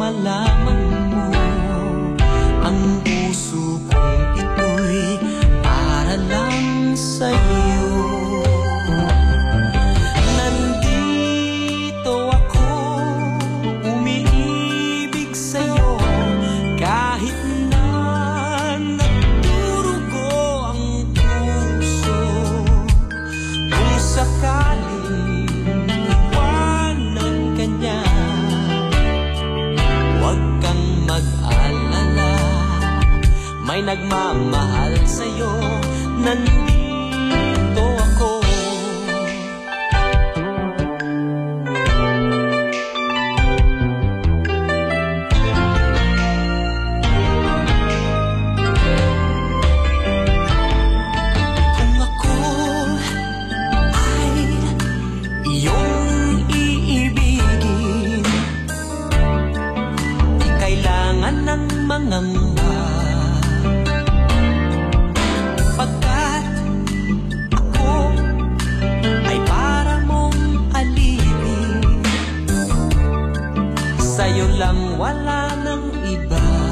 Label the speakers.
Speaker 1: malaman mo, ang puso kong ito'y para lang sa'yo. Nandito ako, umiibig sa'yo, kahit na nagdurugo ang puso. Kung sakaling iwanan ka niya, huwag kang mag-alala, may nagmamahal sa'yo, nandito ako. Kung ako ay iyong iibigin, di kailangan ng mangamba, pagkat ako ay para mong alipin. Sa'yo lang, wala nang iba.